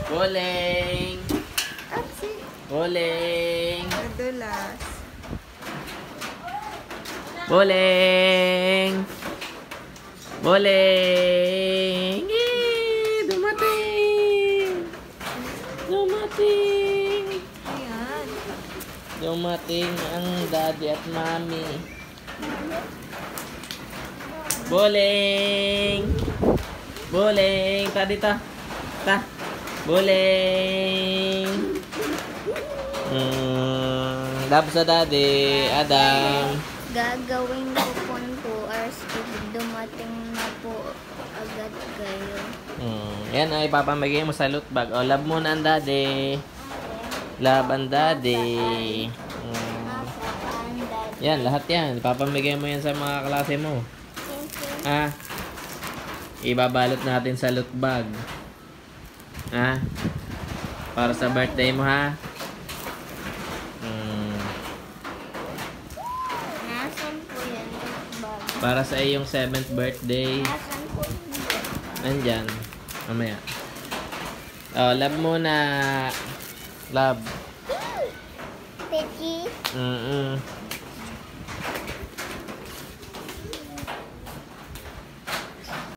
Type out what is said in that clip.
Boling! Tapsi. Boling! Nadulas. Boling! Boling! Yay! Dumating! Dumating! Ayan. Dumating ang daddy at mommy. Boling! Boling! Ta dito. Ta. Boling! Love sa daddy. Adam. Gagawin ko po 2 hours if dumating na po agad kayo. Yan ay ipapamigay mo sa loot bag. O, love muna ang daddy. Love ang daddy. Yan, lahat yan. Ipapamigay mo yan sa mga klase mo. Ha? Ibabalot natin sa loot bag. Ha? Para sa birthday mo, ha? Nasaan po yan? Bag. Para sa iyong 7th birthday. Nasaan po yan? Nandyan. Mamaya. Oh, love muna. Love. Peki?